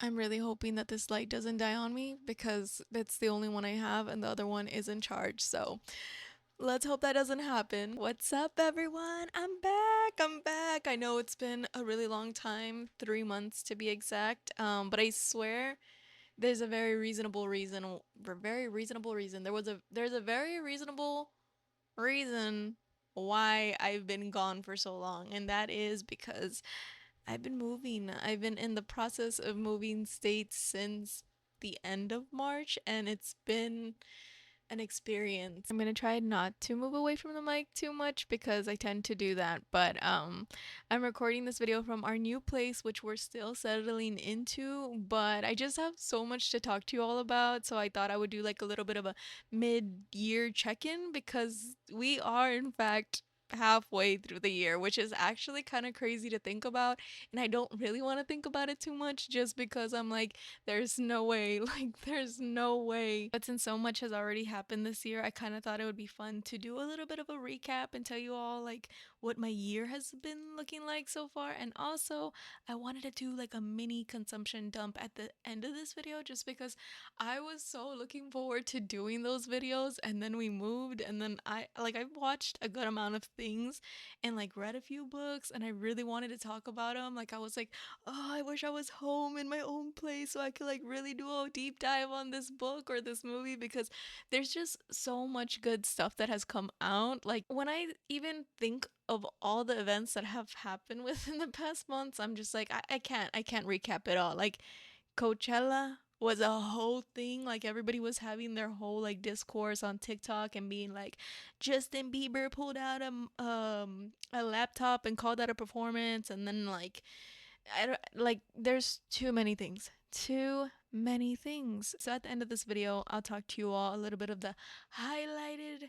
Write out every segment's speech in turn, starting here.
I'm really hoping that this light doesn't die on me because it's the only one I have and the other one is in charge. So let's hope that doesn't happen. What's up, everyone? I'm back. I'm back. I know it's been a really long time, 3 months to be exact. But I swear there's a very reasonable reason. Very reasonable reason. There's a very reasonable reason why I've been gone for so long, and that is because I've been moving. I've been in the process of moving states since the end of March, and it's been an experience. I'm gonna try not to move away from the mic too much because I tend to do that. But I'm recording this video from our new place, which we're still settling into. But I just have so much to talk to you all about, so I thought I would do like a little bit of a mid-year check-in because we are in fact halfway through the year, which is actually kind of crazy to think about. And I don't really want to think about it too much just because I'm like, there's no way, like, there's no way. But since so much has already happened this year, I kind of thought it would be fun to do a little bit of a recap and tell you all, like, what my year has been looking like so far. And also, I wanted to do like a mini consumption dump at the end of this video just because I was so looking forward to doing those videos. And then we moved, and then I've watched a good amount of things and like read a few books, and I really wanted to talk about them. Like, I was like, oh, I wish I was home in my own place so I could like really do a deep dive on this book or this movie because there's just so much good stuff that has come out. Like, when I even think of all the events that have happened within the past months, I'm just like, I can't recap it all. Like, Coachella was a whole thing. Like, everybody was having their whole like discourse on TikTok and being like, Justin Bieber pulled out a laptop and called that a performance, and then like, I don't, like, there's too many things. Too many things. So at the end of this video, I'll talk to you all a little bit of the highlighted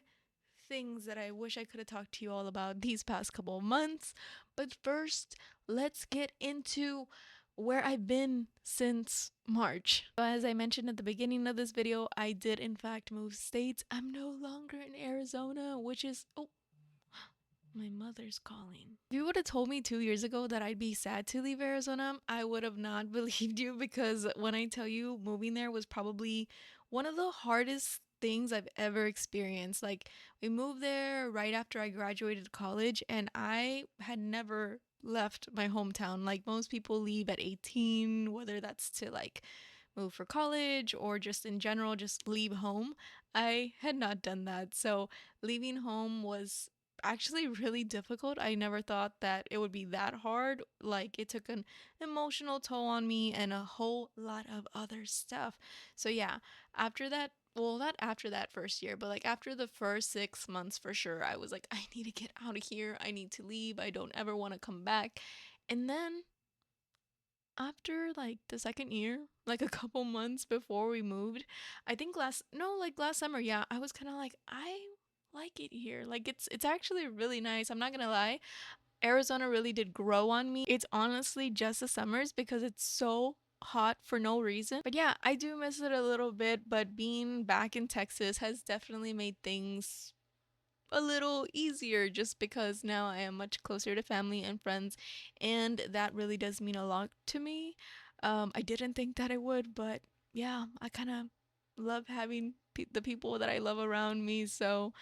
things that I wish I could have talked to you all about these past couple of months. But first, let's get into where I've been since March. So as I mentioned at the beginning of this video, I did in fact move states. I'm no longer in Arizona, which is, oh, my mother's calling. If you would have told me 2 years ago that I'd be sad to leave Arizona, I would have not believed you because when I tell you moving there was probably one of the hardest things I've ever experienced. Like, we moved there right after I graduated college, and I had never left my hometown. Like, most people leave at 18, whether that's to like move for college or just in general, just leave home. I had not done that. So leaving home was actually really difficult. I never thought that it would be that hard. Like, it took an emotional toll on me and a whole lot of other stuff. So yeah, after that, well, not after that first year, but like after the first 6 months for sure, I was like, I need to get out of here. I need to leave. I don't ever want to come back. And then after like the second year, like a couple months before we moved, I think last summer, yeah, I was kind of like, I like it here. Like, it's actually really nice. I'm not gonna lie. Arizona really did grow on me. It's honestly just the summers because it's so hot for no reason. But yeah, I do miss it a little bit, but being back in Texas has definitely made things a little easier just because now I am much closer to family and friends, and that really does mean a lot to me. I didn't think that I would, but yeah, I kind of love having the people that I love around me, so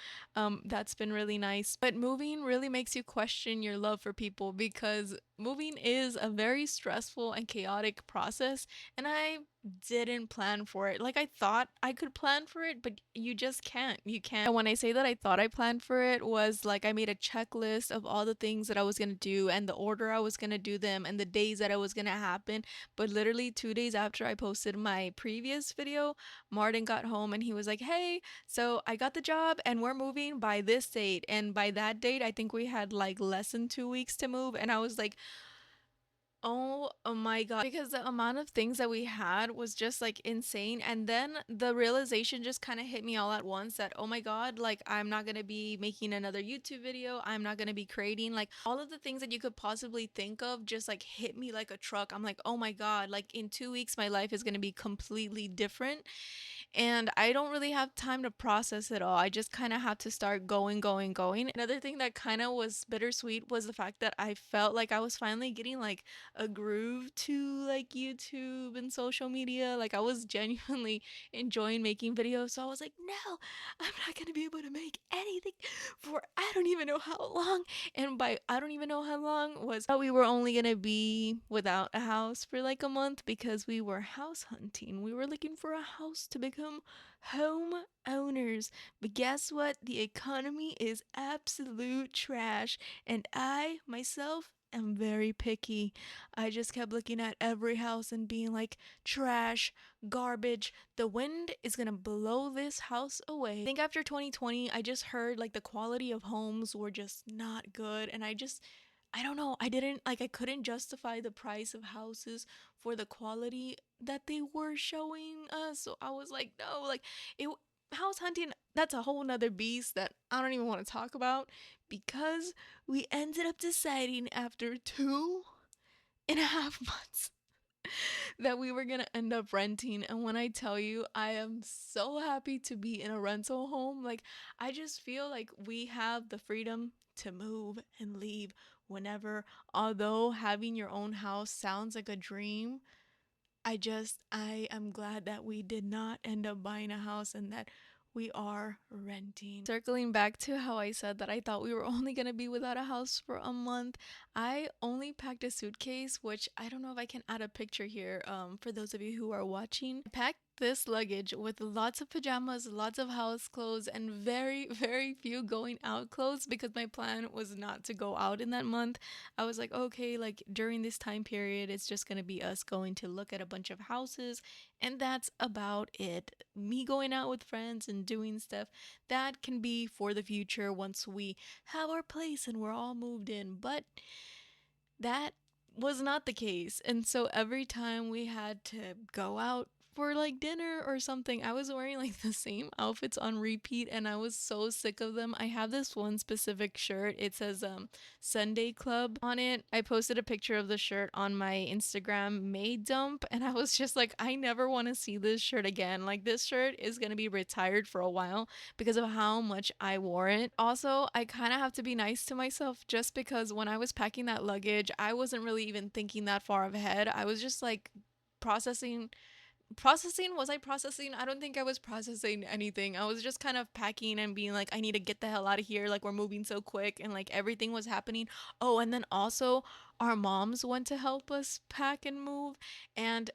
that's been really nice. But moving really makes you question your love for people because moving is a very stressful and chaotic process, and I didn't plan for it. Like, I thought I could plan for it, but you just can't. You can't. And when I say that I thought I planned for it, was like I made a checklist of all the things that I was gonna do and the order I was gonna do them and the days that it was gonna happen. But literally 2 days after I posted my previous video, Martin got home and he was like, hey, so I got the job and we're moving by this date. And by that date, I think we had like less than 2 weeks to move. And I was like, oh my God. Because the amount of things that we had was just like insane. And then the realization just kind of hit me all at once that, oh my God, like, I'm not going to be making another YouTube video. I'm not going to be creating, like, all of the things that you could possibly think of just like hit me like a truck. I'm like, oh my God, like in 2 weeks, my life is going to be completely different. And I don't really have time to process it all. I just kind of have to start going. Another thing that kind of was bittersweet was the fact that I felt like I was finally getting like a groove to like YouTube and social media. Like I was genuinely enjoying making videos. So I was like, no, I'm not gonna be able to make anything for I don't even know how long. And by I don't even know how long was that we were only gonna be without a house for like a month because we were house hunting. We were looking for a house to become home owners. But guess what? The economy is absolute trash. And I, myself, am very picky. I just kept looking at every house and being like, trash, garbage. The wind is gonna blow this house away. I think after 2020, I just heard like the quality of homes were just not good. And I don't know, I couldn't justify the price of houses for the quality that they were showing us. So I was like, no, like, it, house hunting, that's a whole nother beast that I don't even want to talk about because we ended up deciding after 2.5 months that we were gonna end up renting. And when I tell you, I am so happy to be in a rental home. Like, I just feel like we have the freedom to move and leave whenever. Although having your own house sounds like a dream, I am glad that we did not end up buying a house and that we are renting. Circling back to how I said that I thought we were only going to be without a house for a month, I only packed a suitcase, which I don't know if I can add a picture here for those of you who are watching. I packed this luggage with lots of pajamas, lots of house clothes, and very, very few going out clothes because my plan was not to go out in that month. I was like, okay, like during this time period, it's just gonna be us going to look at a bunch of houses, and that's about it. Me going out with friends and doing stuff, that can be for the future once we have our place and we're all moved in. But that was not the case. And so every time we had to go out for like dinner or something, I was wearing like the same outfits on repeat and I was so sick of them. I have this one specific shirt. It says Sunday Club on it. I posted a picture of the shirt on my Instagram May dump and I was just like, I never want to see this shirt again. Like this shirt is going to be retired for a while because of how much I wore it. Also, I kind of have to be nice to myself just because when I was packing that luggage, I wasn't really even thinking that far ahead. I was just like processing was I processing? I don't think I was processing anything. I was just kind of packing and being like, I need to get the hell out of here, like we're moving so quick and like everything was happening. Oh, and then also our moms went to help us pack and move. And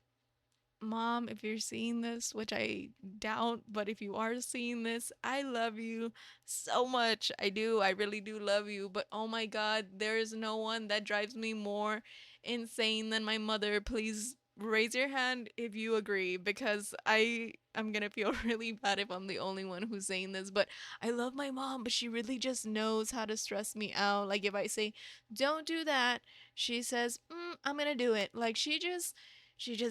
Mom, if you're seeing this, which I doubt, but if you are seeing this, I love you so much. I do. I really do love you. But oh my God, there is no one that drives me more insane than my mother. Please raise your hand if you agree because I'm gonna feel really bad if I'm the only one who's saying this. But I love my mom, but she really just knows how to stress me out. Like if I say, don't do that, she says, I'm gonna do it. Like she just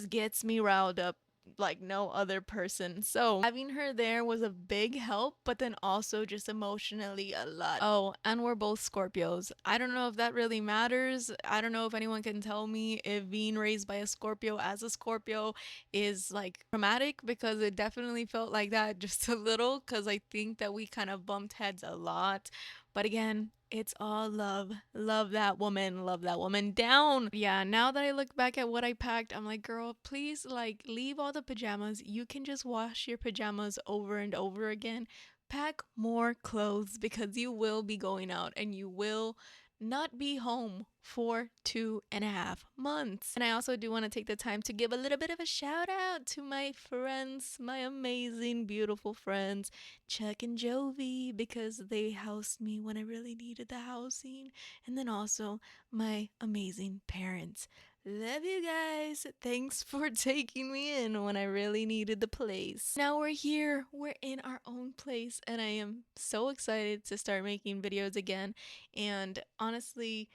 gets me riled up like no other person. So having her there was a big help, but then also just emotionally a lot. Oh, and we're both Scorpios. I don't know if that really matters. I don't know if anyone can tell me if being raised by a Scorpio as a Scorpio is like traumatic because it definitely felt like that just a little because I think that we kind of bumped heads a lot. But again, it's all love. Love that woman. Love that woman down. Yeah, now that I look back at what I packed, I'm like, girl, please, like, leave all the pajamas. You can just wash your pajamas over and over again. Pack more clothes because you will be going out and you will not be home for 2.5 months. And I also do want to take the time to give a little bit of a shout out to my friends, my amazing, beautiful friends, Chuck and Jovi, because they housed me when I really needed the housing. And then also my amazing parents. Love you guys. Thanks for taking me in when I really needed the place. Now we're here. We're in our own place, and I am so excited to start making videos again. And honestly,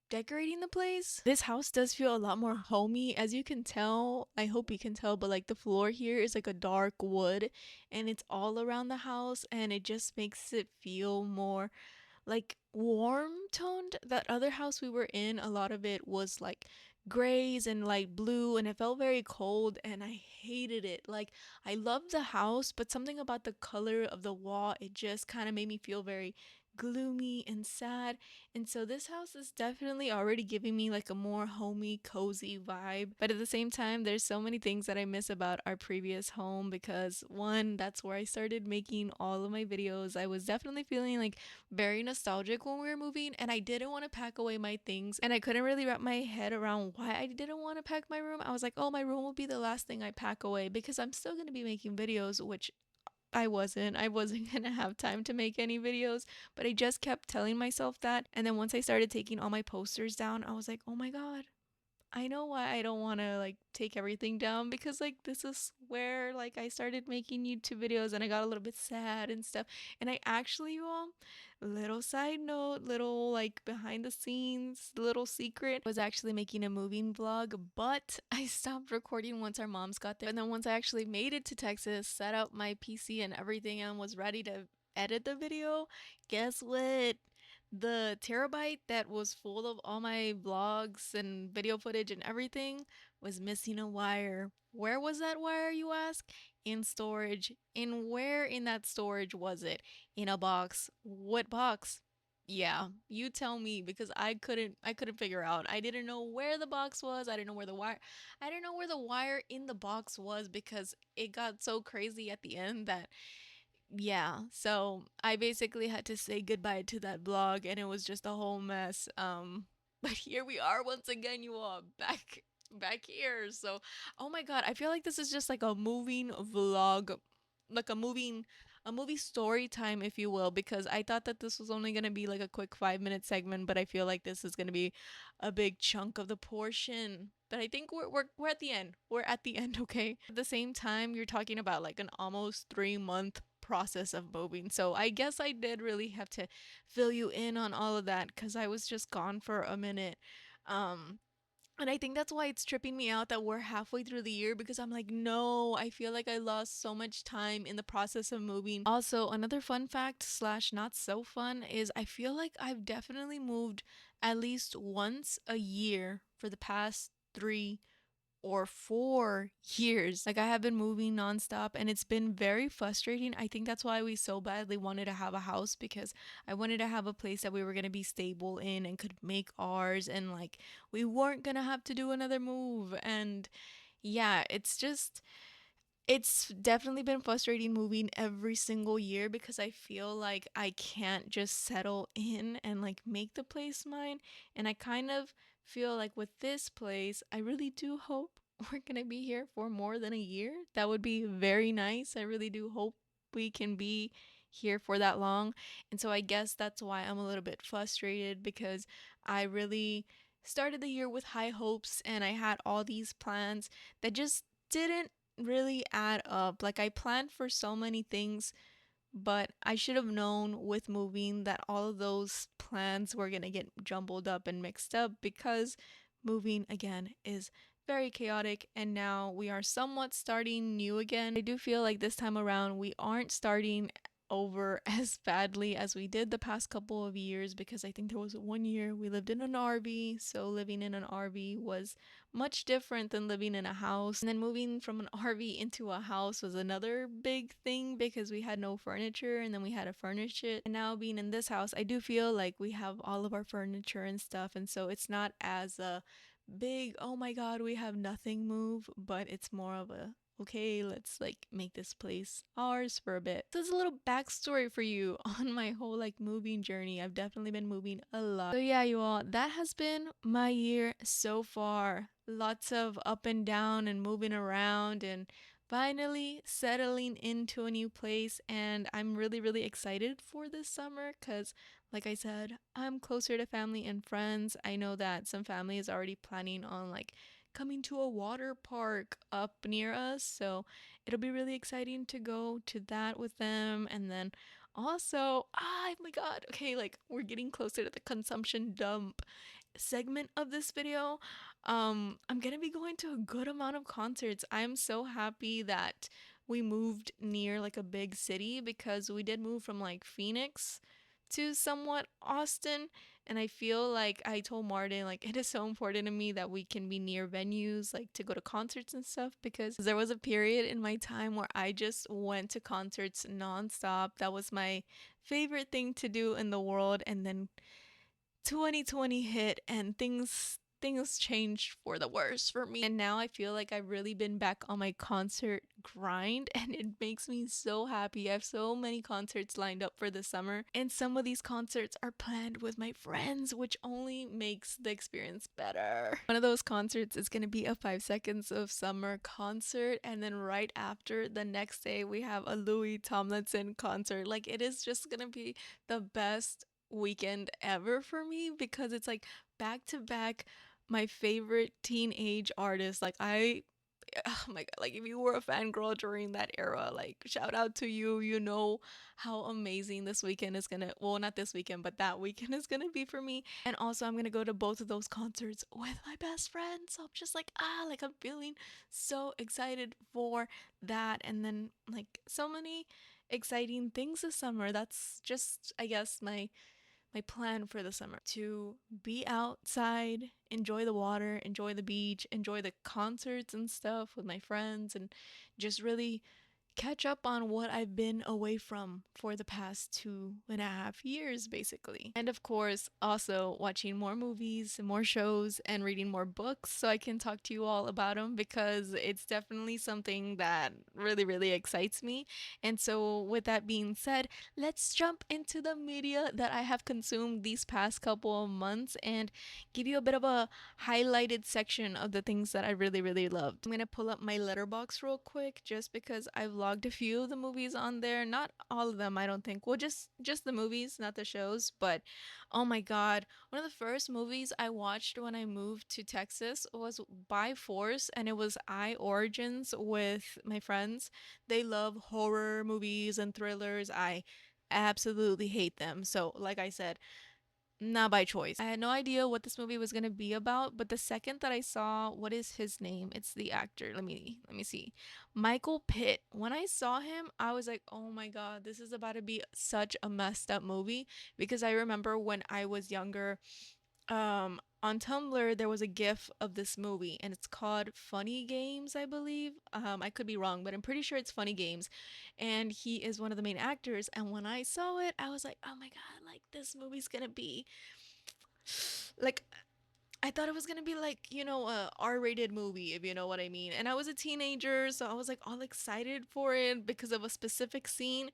decorating the place, this house does feel a lot more homey. As you can tell, I hope you can tell, but like the floor here is like a dark wood and it's all around the house and it just makes it feel more like warm toned. That other house we were in, a lot of it was like grays and light blue and it felt very cold and I hated it. Like I loved the house, but something about the color of the wall, it just kind of made me feel very gloomy and sad. And so this house is definitely already giving me like a more homey, cozy vibe. But at the same time, there's so many things that I miss about our previous home because one, that's where I started making all of my videos. I was definitely feeling like very nostalgic when we were moving, and I didn't want to pack away my things, and I couldn't really wrap my head around why I didn't want to pack my room. I was like, oh, my room will be the last thing I pack away because I'm still going to be making videos, which I wasn't gonna have time to make any videos, but I just kept telling myself that. And then once I started taking all my posters down, I was like, oh my God, I know why I don't want to like take everything down, because like this is where like I started making YouTube videos and I got a little bit sad and stuff. And I actually, you all, little side note, little like behind the scenes, little secret, was actually making a moving vlog, but I stopped recording once our moms got there. And then once I actually made it to Texas, set up my PC and everything and was ready to edit the video, guess what? The terabyte that was full of all my vlogs and video footage and everything was missing a wire. Where was that wire, you ask? In storage. And where in that storage was it? In a box. What box? Yeah, you tell me, because I couldn't figure out. I didn't know where the box was. I didn't know where the wire in the box was, because it got so crazy at the end that, yeah, so I basically had to say goodbye to that blog, and it was just a whole mess. But here we are once again, you all, back here. So, oh my God, I feel like this is just like a moving vlog, like a movie story time, if you will, because I thought that this was only gonna be like a quick 5 minute segment, but I feel like this is gonna be a big chunk of the portion. But I think we're at the end. We're at the end, okay? At the same time, you're talking about like an almost 3 month process of moving. So I guess I did really have to fill you in on all of that because I was just gone for a minute. Um, and I think that's why it's tripping me out that we're halfway through the year, because I'm like, no, I feel like I lost so much time in the process of moving. Also, another fun fact slash not so fun is I feel like I've definitely moved at least once a year for the past 3 or 4 years. Like, I have been moving nonstop and it's been very frustrating. I think that's why we so badly wanted to have a house, because I wanted to have a place that we were going to be stable in and could make ours, and like we weren't going to have to do another move. And yeah, it's definitely been frustrating moving every single year, because I feel like I can't just settle in and like make the place mine. And I kind of feel like with this place, I really do hope we're gonna be here for more than a year. That would be very nice. I really do hope we can be here for that long. And so I guess that's why I'm a little bit frustrated, because I really started the year with high hopes and I had all these plans that just didn't really add up. Like, I planned for so many things, but I should have known with moving that all of those plans were going to get jumbled up and mixed up, because moving again is very chaotic, and now we are somewhat starting new again. I do feel like this time around we aren't starting over as badly as we did the past couple of years, because I think there was one year we lived in an RV, so living in an RV was much different than living in a house. And then moving from an RV into a house was another big thing, because we had no furniture and then we had to furnish it. And now being in this house, I do feel like we have all of our furniture and stuff, and so it's not as a big, oh my God, we have nothing move, but it's more of a, okay, let's like make this place ours for a bit. So there's a little backstory for you on my whole like moving journey. I've definitely been moving a lot. So yeah, you all, that has been my year so far. Lots of up and down and moving around and finally settling into a new place. And I'm really, really excited for this summer because, like I said, I'm closer to family and friends. I know that some family is already planning on like coming to a water park up near us. So it'll be really exciting to go to that with them. And then also, oh my God, okay, like we're getting closer to the consumption dump segment of this video. I'm gonna be going to a good amount of concerts. I'm so happy that we moved near like a big city, because we did move from like Phoenix to somewhat Austin, And I feel like I told Martin, like, it is so important to me that we can be near venues, like to go to concerts and stuff, because there was a period in my time where I just went to concerts nonstop. That was my favorite thing to do in the world. And then 2020 hit and things changed for the worse for me. And now I feel like I've really been back on my concert grind and it makes me so happy. I have so many concerts lined up for the summer and some of these concerts are planned with my friends, which only makes the experience better. One of those concerts is going to be a 5 Seconds of Summer concert, and then right after, the next day, we have a Louis Tomlinson concert. Like, it is just going to be the best weekend ever for me because it's like back to back my favorite teenage artists. Like, oh my god, like if you were a fangirl during that era, like shout out to you. You know how amazing this weekend is gonna, well, not this weekend, but that weekend is gonna be for me. And also I'm gonna go to both of those concerts with my best friend. So I'm just like, like I'm feeling so excited for that. And then like so many exciting things this summer. That's just, I guess, my plan for the summer to be outside, enjoy the water, enjoy the beach, enjoy the concerts and stuff with my friends, and just really catch up on what I've been away from for the past 2.5 years, basically. And of course, also watching more movies, more shows, and reading more books so I can talk to you all about them because it's definitely something that really, really excites me. And so, with that being said, let's jump into the media that I have consumed these past couple of months and give you a bit of a highlighted section of the things that I really, really loved. I'm gonna pull up my letterbox real quick just because I've logged a few of the movies on there. Not all of them, I don't think. Well, just the movies, not the shows. But oh my god, one of the first movies I watched when I moved to Texas was by force, and it was I Origins with my friends. They love horror movies and thrillers. I absolutely hate them. So, like I said, not by choice. I had no idea what this movie was gonna be about, but the second that I saw, what is his name? It's the actor. Let me see. Michael Pitt. When I saw him, I was like, "Oh my god, this is about to be such a messed up movie." Because I remember when I was younger, on Tumblr there was a gif of this movie and it's called Funny Games, I believe. I could be wrong, but I'm pretty sure it's Funny Games. And he is one of the main actors, and when I saw it, I was like, "Oh my god, like this movie's going to be like I thought it was gonna be like, a R-rated movie, if you know what I mean." And I was a teenager, so I was like all excited for it because of a specific scene.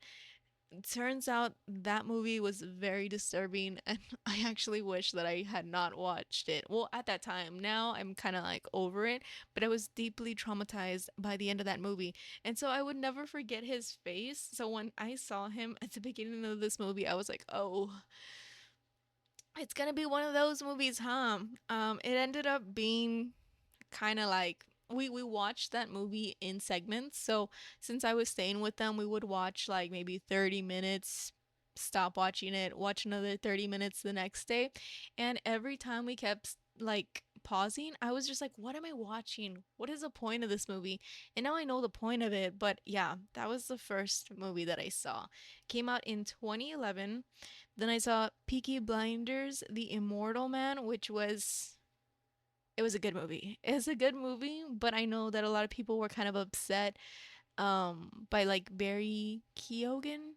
Turns out that movie was very disturbing, and I actually wish that I had not watched it. Well, at that time. Now I'm kind of like over it, but I was deeply traumatized by the end of that movie. And so I would never forget his face. So when I saw him at the beginning of this movie, I was like, "Oh, it's gonna be one of those movies, huh?" It ended up being kind of like we watched that movie in segments. So since I was staying with them, we would watch like maybe 30 minutes, stop watching it, watch another 30 minutes the next day. And every time we kept like pausing, I was just like, what am I watching? What is the point of this movie? And now I know the point of it. But yeah, that was the first movie that I saw. Came out in 2011. Then I saw Peaky Blinders, The Immortal Man, which was, it was a good movie. It's a good movie, but I know that a lot of people were kind of upset by like Barry Keegan.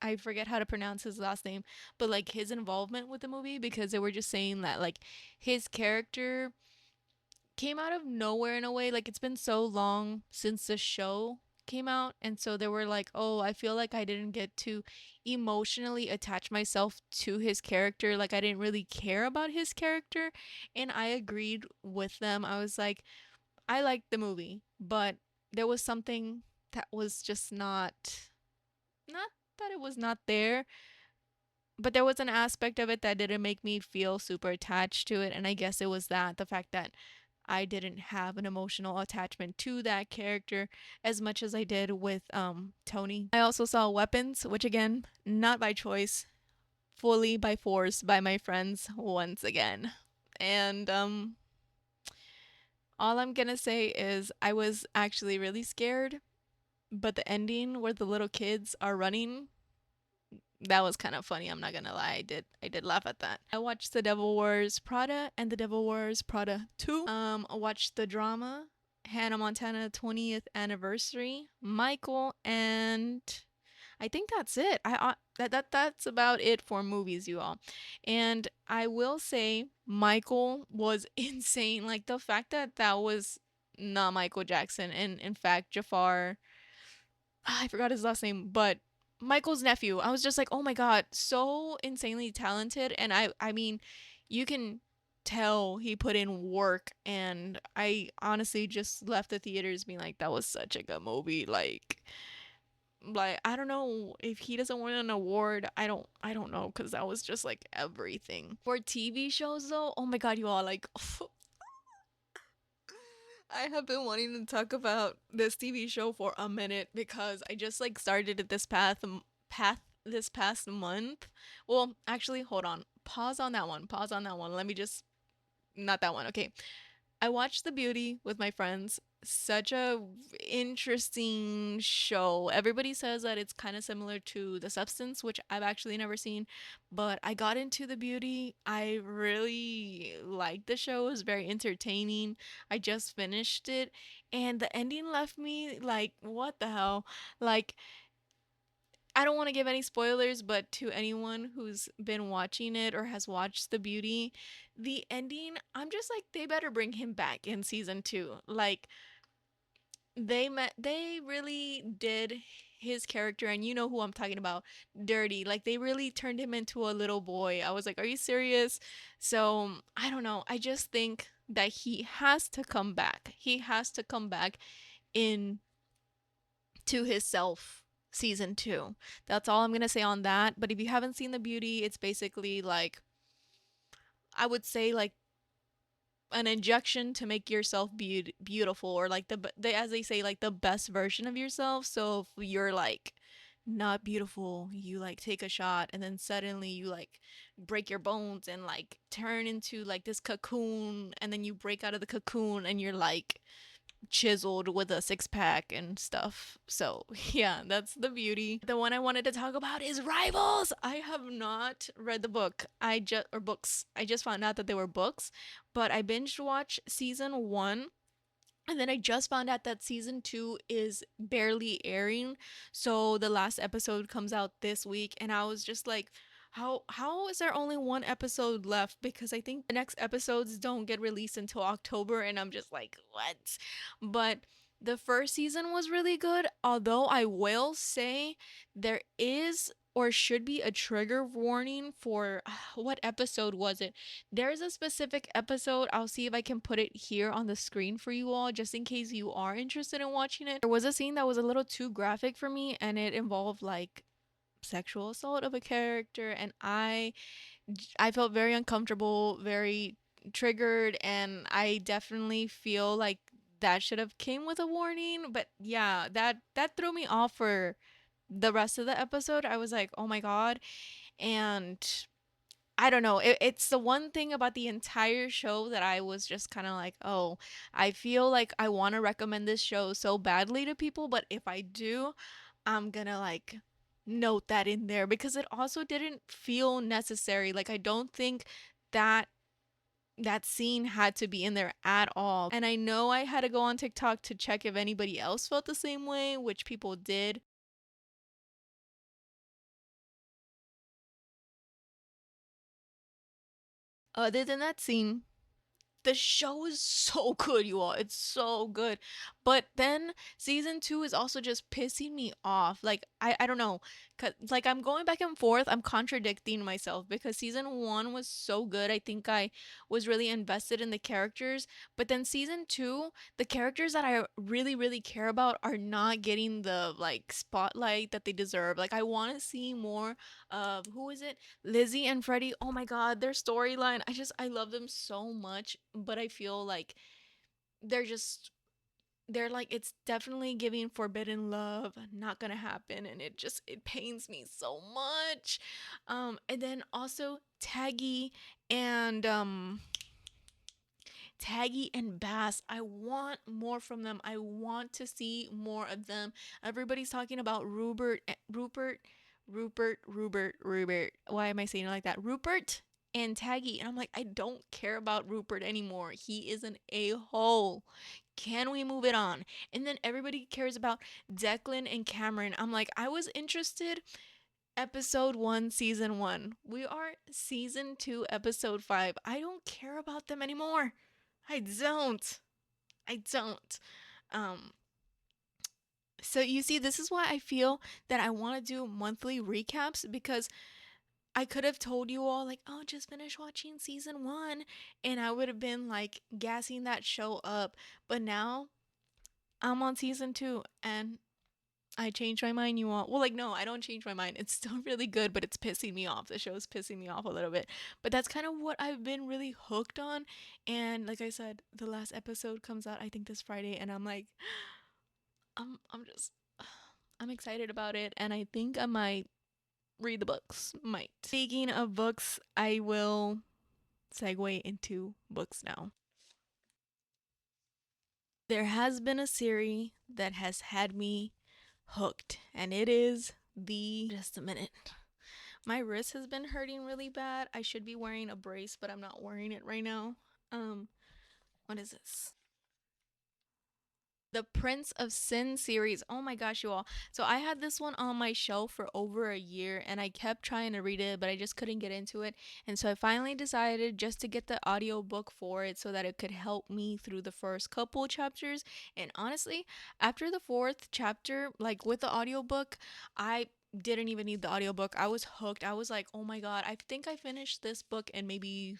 I forget how to pronounce his last name, but like his involvement with the movie, because they were just saying that like his character came out of nowhere in a way. Like, it's been so long since the show came out, and so they were like, "Oh, I feel like I didn't get to emotionally attach myself to his character. Like, I didn't really care about his character." And I agreed with them. I was like, I liked the movie, but there was something that was just not that it was not there, but there was an aspect of it that didn't make me feel super attached to it. And I guess it was that, the fact that I didn't have an emotional attachment to that character as much as I did with Tony. I also saw Weapons, which again, not by choice, fully by force by my friends once again. And all I'm gonna say is I was actually really scared, but the ending where the little kids are running, that was kind of funny. I'm not gonna lie. I did laugh at that. I watched The Devil Wears Prada and The Devil Wears Prada 2. I watched the drama Hannah Montana 20th anniversary, Michael, and I think that's it. That's about it for movies, you all. And I will say Michael was insane. Like the fact that that was not Michael Jackson, and in fact Jafar, I forgot his last name, but Michael's nephew. I was just like, "Oh my god, so insanely talented." And I mean, you can tell he put in work, and I honestly just left the theaters being like, "That was such a good movie." Like I don't know if he doesn't win an award. I don't know cuz that was just like everything. For TV shows though, oh my god, you all like I have been wanting to talk about this TV show for a minute because I just like started it path this past month. Well, actually, hold on. Pause on that one. Pause on that one. Let me just not that one. Okay. I watched The Beauty with my friends. Such a interesting show. Everybody says that it's kind of similar to The Substance, which I've actually never seen, but I got into The Beauty. I really liked the show. It was very entertaining. I just finished it, and the ending left me like, what the hell? Like, I don't want to give any spoilers, but to anyone who's been watching it or has watched The Beauty, the ending, I'm just like, they better bring him back in season 2. Like, they really did his character, and you know who I'm talking about, dirty. Like, they really turned him into a little boy. I was like, are you serious? So, I don't know. I just think that he has to come back. He has to come back in to his self season 2. That's all I'm going to say on that. But if you haven't seen The Beauty, it's basically like, I would say like an injection to make yourself beautiful, or like as they say, like the best version of yourself. So if you're like not beautiful, you like take a shot and then suddenly you like break your bones and like turn into like this cocoon, and then you break out of the cocoon and you're like chiseled with a six pack and stuff. So, yeah, that's The Beauty. The one I wanted to talk about is Rivals. I have not read the book. Or books. I just found out that they were books, but I binge watched season 1, and then I just found out that season 2 is barely airing. So the last episode comes out this week, and I was just like, how is there only one episode left? Because I think the next episodes don't get released until October, and I'm just like, what? But the first season was really good, although I will say there is or should be a trigger warning for what episode was it? There's a specific episode. I'll see if I can put it here on the screen for you all, just in case you are interested in watching it. There was a scene that was a little too graphic for me, and it involved like sexual assault of a character, and I felt very uncomfortable, very triggered, and I definitely feel like that should have came with a warning. But yeah, that threw me off for the rest of the episode. I was like, "Oh my god." And I don't know. It's the one thing about the entire show that I was just kind of like, oh, I feel like I want to recommend this show so badly to people, but if I do, I'm gonna like note that in there because it also didn't feel necessary. Like, I don't think that that scene had to be in there at all. And I know I had to go on TikTok to check if anybody else felt the same way, which people did. Other than that scene, the show is so good, you all. It's so good. But then season 2 is also just pissing me off. Like, I don't know. Like, I'm going back and forth. I'm contradicting myself because season 1 was so good. I think I was really invested in the characters. But then season 2, the characters that I really, really care about are not getting the like spotlight that they deserve. Like, I want to see more of, who is it? Lizzie and Freddie, oh my god, their storyline. I love them so much, but I feel like they're just they're like, it's definitely giving forbidden love not gonna happen, and it pains me so much. And then also and Taggy and Bass. I want more from them. I want to see more of them. Everybody's talking about Rupert Rupert. Why am I saying it like that? Rupert and Taggy. And I'm like, I don't care about Rupert anymore. He is an a-hole. Can we move it on? And then everybody cares about Declan and Cameron. I'm like, I was interested episode 1, season 1. We are season 2, episode 5. I don't care about them anymore. I don't. I don't. Um, so you see, this is why I feel that I want to do monthly recaps, because I could have told you all, like, oh, just finish watching season 1, and I would have been like gassing that show up. But now I'm on season 2 and I changed my mind, you all. Well, like, no, I don't change my mind. It's still really good, but it's pissing me off. The show's pissing me off a little bit. But that's kind of what I've been really hooked on. And like I said, the last episode comes out, I think, this Friday, and I'm like, I'm just I'm excited about it, and I think I might read the books. Might. Speaking of books, I will segue into books now. There has been a series that has had me hooked, and it is the. Just a minute. My wrist has been hurting really bad. I should be wearing a brace, but I'm not wearing it right now. What is this? The Prince of Sin series. Oh my gosh, you all. So I had this one on my shelf for over a year, and I kept trying to read it, but I just couldn't get into it. And so I finally decided just to get the audiobook for it so that it could help me through the first couple chapters. And honestly, after the fourth chapter, like with the audiobook, I didn't even need the audiobook. I was hooked. I was like, "Oh my god, I think I finished this book in maybe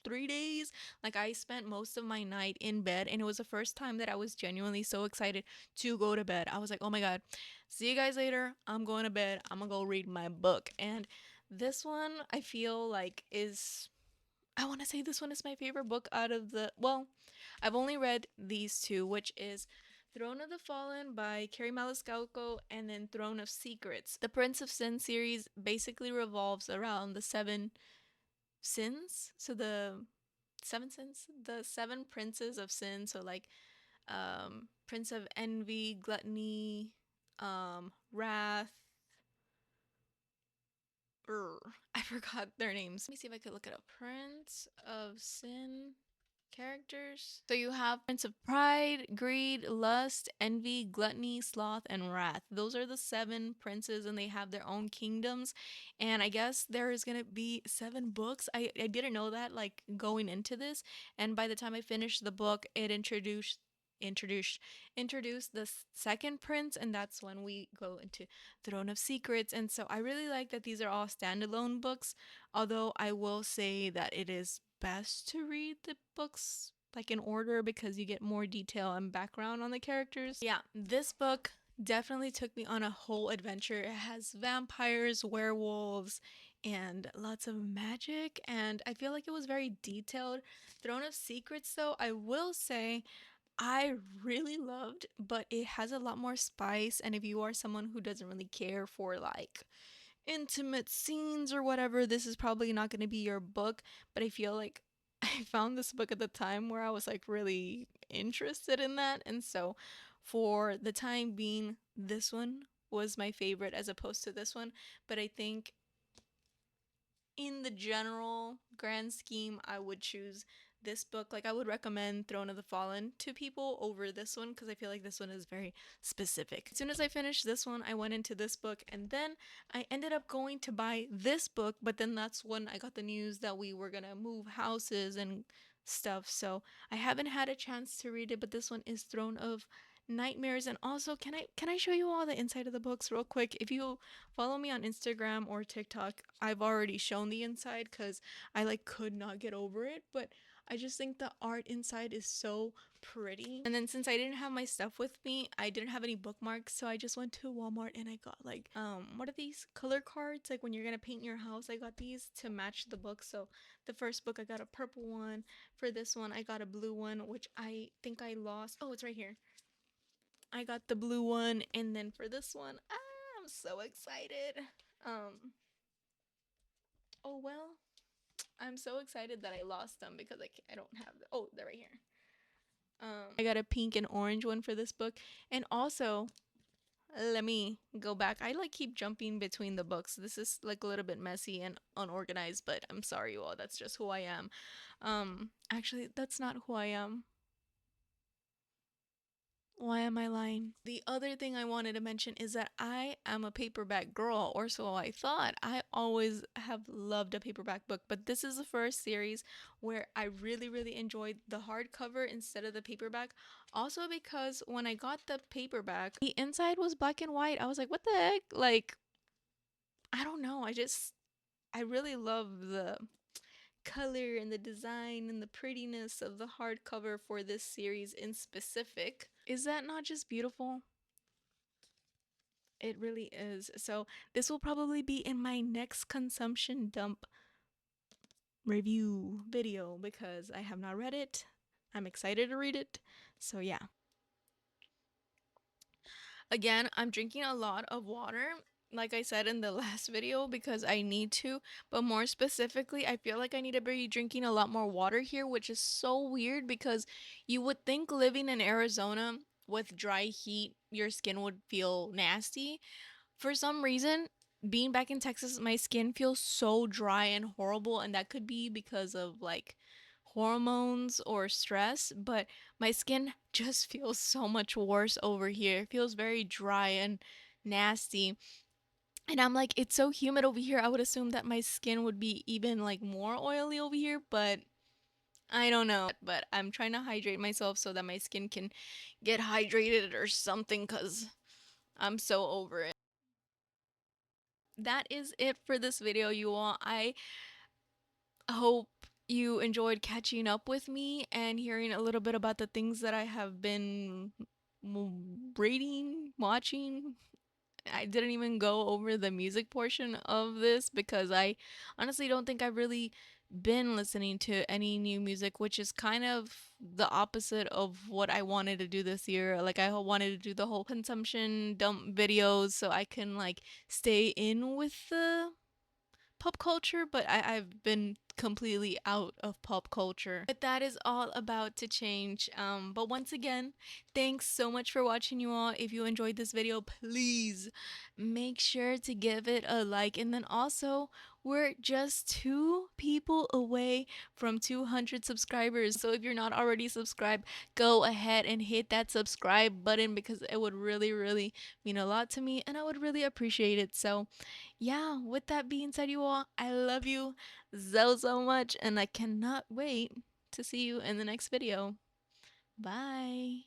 3 days." Like, I spent most of my night in bed, and it was the first time that I was genuinely so excited to go to bed. I was like, oh my god, see you guys later. I'm going to bed. I'm gonna go read my book. And this one, I feel like, is. I want to say this one is my favorite book out of the. Well, I've only read these two, which is Throne of the Fallen by Carrie Malascalco, and then Throne of Secrets. The Prince of Sin series basically revolves around the seven sins. So the seven sins, the seven princes of sin. So like, Prince of Envy, Gluttony, Wrath. I forgot their names. Let me see if I could look it up. Prince of Sin characters. So you have Prince of Pride, Greed, Lust, Envy, Gluttony, Sloth, and Wrath. Those are the seven princes, and they have their own kingdoms. And I guess there is gonna be 7 books. I didn't know that, like, going into this. And by the time I finished the book, it introduced introduced the second prince, and that's when we go into Throne of Secrets. And so I really like that these are all standalone books, although I will say that it is best to read the books like in order, because you get more detail and background on the characters. Yeah, this book definitely took me on a whole adventure. It has vampires, werewolves, and lots of magic, and I feel like it was very detailed. Throne of Secrets, though, I will say I really loved, but it has a lot more spice. And if you are someone who doesn't really care for like intimate scenes or whatever, this is probably not going to be your book. But I feel like I found this book at the time where I was like really interested in that. And so for the time being, this one was my favorite as opposed to this one. But I think in the general grand scheme, I would choose this book. Like, I would recommend Throne of the Fallen to people over this one because I feel like this one is very specific. As soon as I finished this one, I went into this book, and then I ended up going to buy this book, but then that's when I got the news that we were gonna move houses and stuff. So I haven't had a chance to read it, but this one is Throne of Nightmares. And also, can I show you all the inside of the books real quick? If you follow me on Instagram or TikTok, I've already shown the inside because I like could not get over it, but I just think the art inside is so pretty. And then since I didn't have my stuff with me, I didn't have any bookmarks, so I just went to Walmart and I got like what are these color cards, like when you're gonna paint your house. I got these to match the book. So the first book I got a purple one. For this one I got a blue one, which I think I lost. Oh, it's right here. I got the blue one, and then for this one, I'm so excited. Um, oh well, I'm so excited that I lost them because I don't have the. Oh, they're right here. I got a pink and orange one for this book, and also let me go back. I like keep jumping between the books. This is like a little bit messy and unorganized, but I'm sorry, you all. That's just who I am. Actually, that's not who I am. Why am I lying? The other thing I wanted to mention is that I am a paperback girl, or so I thought. I always have loved a paperback book, but this is the first series where I really, really enjoyed the hardcover instead of the paperback. Also, because when I got the paperback, the inside was black and white. I was like, what the heck? Like, I don't know. I really love the color and the design and the prettiness of the hardcover for this series in specific. Is that not just beautiful? It really is. So, this will probably be in my next consumption dump review video because I have not read it. I'm excited to read it. So, yeah. Again, I'm drinking a lot of water, like I said in the last video, because I need to. But more specifically, I feel like I need to be drinking a lot more water here, which is so weird because you would think living in Arizona with dry heat, your skin would feel nasty. For some reason, being back in Texas, my skin feels so dry and horrible, and that could be because of like hormones or stress, but my skin just feels so much worse over here. It feels very dry and nasty. And I'm like, it's so humid over here. I would assume that my skin would be even like more oily over here, but I don't know. But I'm trying to hydrate myself so that my skin can get hydrated or something cuz I'm so over it. That is it for this video, you all. I hope you enjoyed catching up with me and hearing a little bit about the things that I have been reading, watching. I didn't even go over the music portion of this because I honestly don't think I've really been listening to any new music, which is kind of the opposite of what I wanted to do this year. Like, I wanted to do the whole consumption dump videos so I can like stay in with the pop culture, but I've been completely out of pop culture. But that is all about to change. But once again, thanks so much for watching, you all. If you enjoyed this video, please make sure to give it a like. And then also, we're just 2 people away from 200 subscribers. So if you're not already subscribed, go ahead and hit that subscribe button because it would really, really mean a lot to me and I would really appreciate it. So, yeah, with that being said, you all, I love you so, so much, and I cannot wait to see you in the next video. Bye.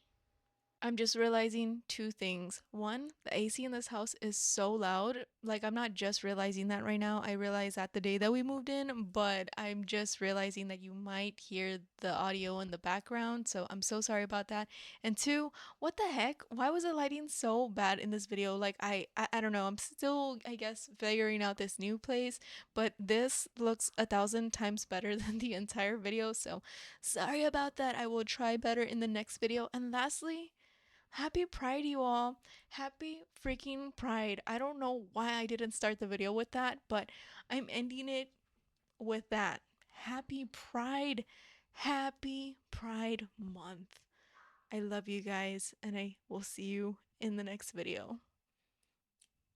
I'm just realizing 2 things. One, the AC in this house is so loud. Like, I'm not just realizing that right now. I realized that the day that we moved in, but I'm just realizing that you might hear the audio in the background. So I'm so sorry about that. And two, what the heck? Why was the lighting so bad in this video? Like, I don't know. I'm still, I guess, figuring out this new place, but this looks 1,000 times better than the entire video. So sorry about that. I will try better in the next video. And lastly, happy Pride, you all. Happy freaking Pride. I don't know why I didn't start the video with that, but I'm ending it with that. Happy Pride. Happy Pride Month. I love you guys, and I will see you in the next video.